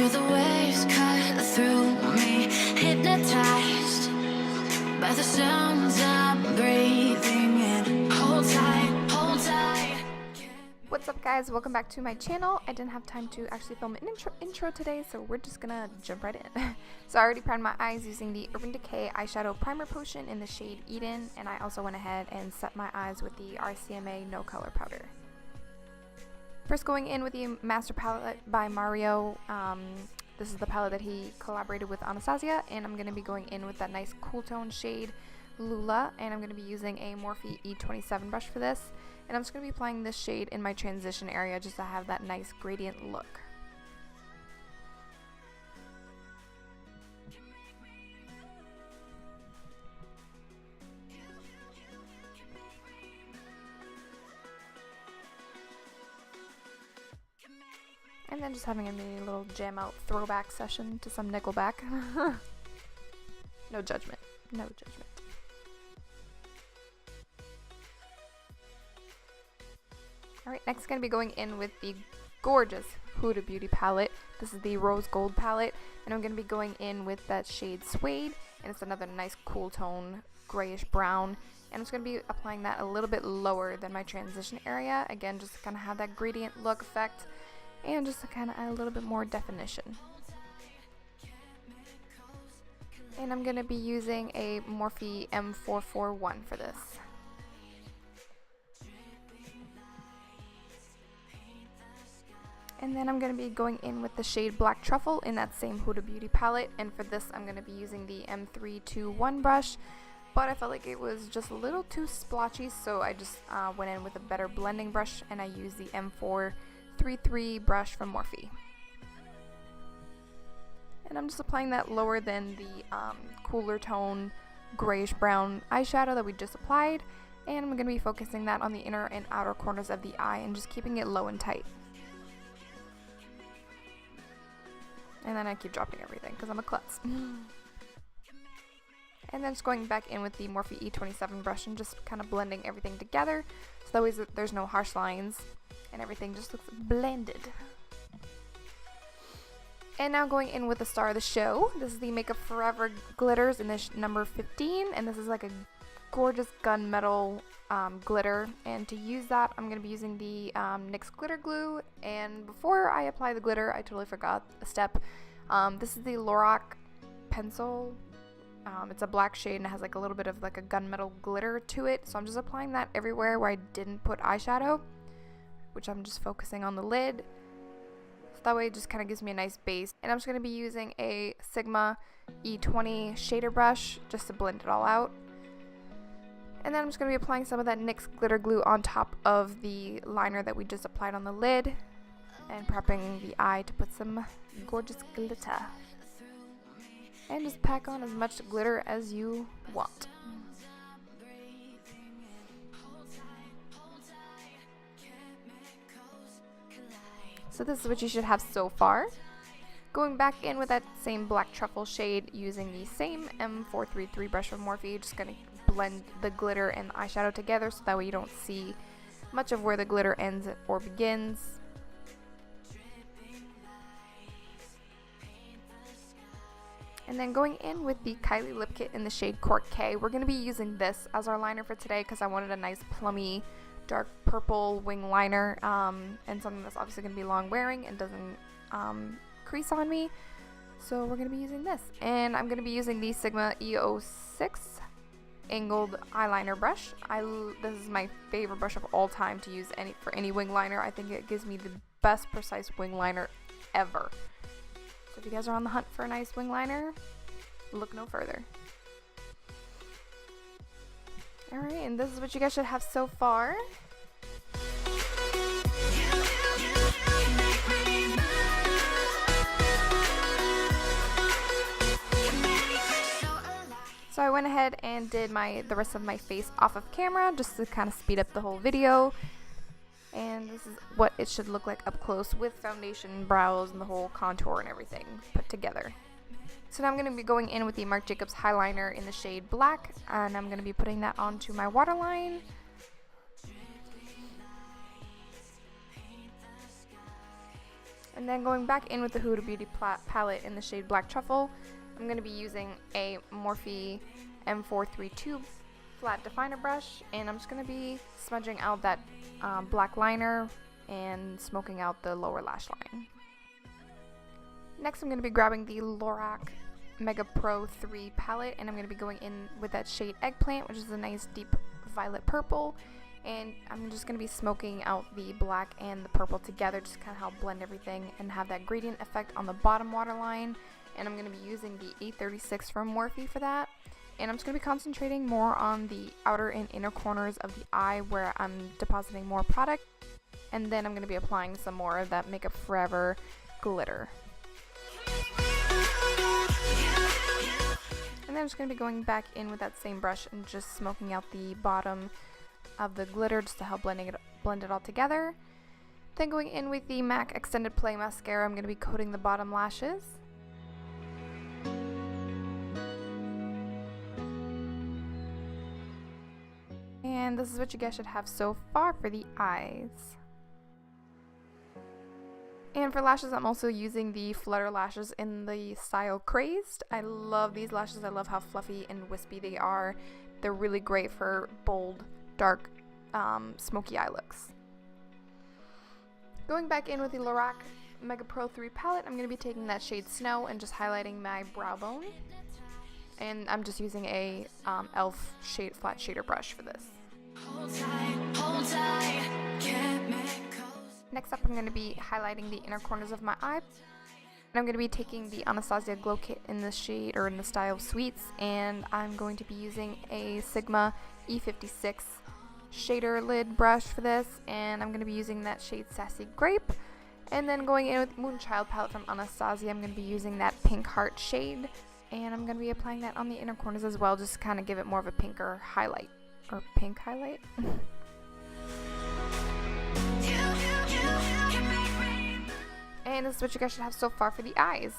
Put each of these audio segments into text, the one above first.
Feel the waves cut through me, hypnotized by the sounds I'm breathing in. Hold tight, hold tight. What's up guys, welcome back to my channel. I didn't have time to actually film an intro today, so we're just gonna jump right in. So I already primed my eyes using the Urban Decay eyeshadow primer potion in the shade Eden, and I also went ahead and set my eyes with the RCMA no color powder. First, going in with the Master Palette by Mario. This is the palette that he collaborated with Anastasia, and I'm going to be going in with that nice cool tone shade Lula, and I'm going to be using a Morphe E27 brush for this, and I'm just going to be applying this shade in my transition area just to have that nice gradient look. And then just having a mini little jam out throwback session to some Nickelback. No judgment. No judgment. Alright, next going to be going in with the gorgeous Huda Beauty palette. This is the Rose Gold palette, and I'm going to be going in with that shade Suede, and it's another nice cool tone grayish brown, and I'm just going to be applying that a little bit lower than my transition area, again just to kind of have that gradient look effect and just to kind of add a little bit more definition. And I'm going to be using a Morphe M441 for this. And then I'm going to be going in with the shade Black Truffle in that same Huda Beauty palette, and for this I'm going to be using the M321 brush, but I felt like it was just a little too splotchy, so I just went in with a better blending brush, and I used the M433 brush from Morphe. And I'm just applying that lower than the cooler tone grayish brown eyeshadow that we just applied, and I'm going to be focusing that on the inner and outer corners of the eye and just keeping it low and tight. And then I keep dropping everything because I'm a klutz. And then just going back in with the Morphe E27 brush and just kind of blending everything together, so that way there's no harsh lines and everything just looks blended. And now going in with the star of the show. This is the Makeup Forever glitters in this number 15, and this is like a gorgeous gunmetal glitter, and to use that I'm going to be using the Nyx Glitter Glue. And before I apply the glitter, I totally forgot a step. This is the Lorac pencil. It's a black shade and it has like a little bit of like a gunmetal glitter to it, so I'm just applying that everywhere where I didn't put eyeshadow, which I'm just focusing on the lid, so that way it just kind of gives me a nice base. And I'm just going to be using a Sigma E20 shader brush just to blend it all out. And then I'm just going to be applying some of that NYX Glitter Glue on top of the liner that we just applied on the lid, and prepping the eye to put some gorgeous glitter. And just pack on as much glitter as you want. So this is what you should have so far. Going back in with that same Black Truffle shade using the same M433 brush from Morphe, just going to blend the glitter and the eyeshadow together so that way you don't see much of where the glitter ends or begins. And then going in with the Kylie Lip Kit in the shade Kourt K. We're going to be using this as our liner for today because I wanted a nice plummy dark purple wing liner, and something that's obviously going to be long wearing and doesn't crease on me. So we're going to be using this. And I'm going to be using the Sigma E06 angled eyeliner brush. This is my favorite brush of all time to use for any wing liner. I think it gives me the best precise wing liner ever. So if you guys are on the hunt for a nice wing liner, look no further. Alright, and this is what you guys should have so far. So I went ahead and did the rest of my face off of camera just to kind of speed up the whole video. And this is what it should look like up close with foundation, brows, and the whole contour and everything put together. So now I'm going to be going in with the Marc Jacobs Highliner in the shade Black, and I'm going to be putting that onto my waterline. And then going back in with the Huda Beauty palette in the shade Black Truffle, I'm going to be using a Morphe M432 flat definer brush, and I'm just going to be smudging out that black liner and smoking out the lower lash line. Next, I'm going to be grabbing the Lorac Mega Pro 3 palette, and I'm going to be going in with that shade Eggplant, which is a nice deep violet purple. And I'm just going to be smoking out the black and the purple together, just kind of help blend everything and have that gradient effect on the bottom waterline. And I'm going to be using the 836 from Morphe for that. And I'm just going to be concentrating more on the outer and inner corners of the eye where I'm depositing more product. And then I'm going to be applying some more of that Makeup Forever glitter. And then I'm just going to be going back in with that same brush and just smoking out the bottom of the glitter just to help blend it all together. Then going in with the MAC Extended Play Mascara, I'm going to be coating the bottom lashes. And this is what you guys should have so far for the eyes. And for lashes, I'm also using the Flutter lashes in the style Crazed. I love these lashes. I love how fluffy and wispy they are. They're really great for bold, dark, smoky eye looks. Going back in with the Lorac Mega Pro 3 palette, I'm going to be taking that shade Snow and just highlighting my brow bone. And I'm just using a e.l.f. flat shader brush for this. Hold tight, can't make coast. Next up, I'm going to be highlighting the inner corners of my eye. And I'm going to be taking the Anastasia Glow Kit in the shade, or in the style Sweets, and I'm going to be using a Sigma E56 shader lid brush for this, and I'm going to be using that shade Sassy Grape. And then going in with Moonchild palette from Anastasia, I'm going to be using that Pink Heart shade, and I'm going to be applying that on the inner corners as well, just to kind of give it more of a pinker highlight, or pink highlight. And this is what you guys should have so far for the eyes.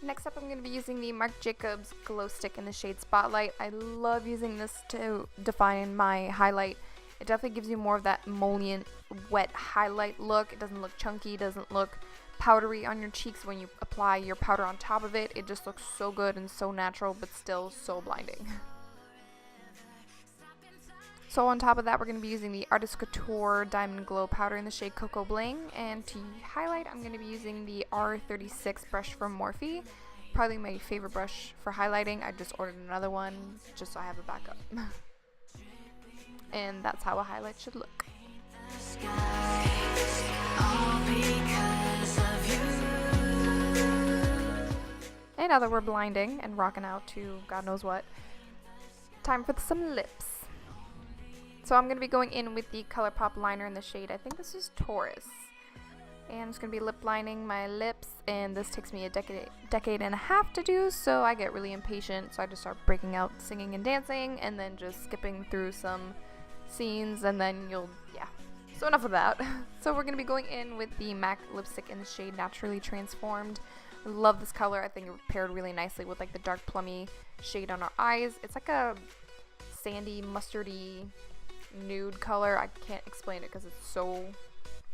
Next up, I'm going to be using the Marc Jacobs Glow Stick in the shade Spotlight. I love using this to define my highlight. It definitely gives you more of that emollient, wet highlight look. It doesn't look chunky, doesn't look powdery on your cheeks when you apply your powder on top of it. It just looks so good and so natural, but still so blinding. So on top of that, we're going to be using the Artist Couture Diamond Glow Powder in the shade Cocoa Bling. And to highlight, I'm going to be using the R36 brush from Morphe. Probably my favorite brush for highlighting. I just ordered another one just so I have a backup. And that's how a highlight should look. And now that we're blinding and rocking out to God knows what, time for some lips. So I'm going to be going in with the ColourPop liner in the shade, I think this is Taurus. And I'm just going to be lip lining my lips, and this takes me a decade and a half to do, so I get really impatient, so I just start breaking out singing and dancing, and then just skipping through some scenes, and then so enough of that. So we're going to be going in with the MAC lipstick in the shade Naturally Transformed. I love this color. I think it paired really nicely with like the dark plummy shade on our eyes. It's like a sandy, mustardy nude color. I can't explain it because it's so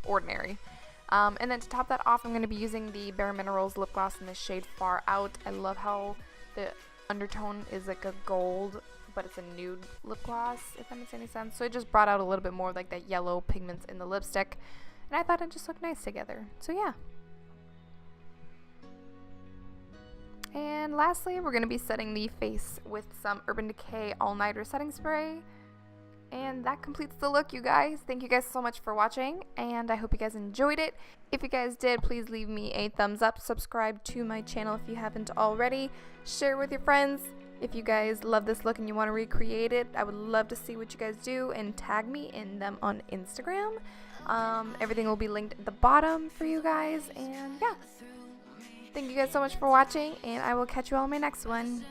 ordinary. And then to top that off, I'm going to be using the Bare Minerals lip gloss in the shade Far Out. I love how the undertone is like a gold, but it's a nude lip gloss, if that makes any sense. So it just brought out a little bit more of like that yellow pigments in the lipstick, and I thought it just looked nice together. So yeah. And lastly, we're going to be setting the face with some Urban Decay All Nighter setting spray. And that completes the look, you guys. Thank you guys so much for watching, and I hope you guys enjoyed it. If you guys did, please leave me a thumbs up, subscribe to my channel if you haven't already, share with your friends. If you guys love this look and you want to recreate it, I would love to see what you guys do, and tag me in them on Instagram. Everything will be linked at the bottom for you guys, and yeah. Thank you guys so much for watching, and I will catch you all in my next one.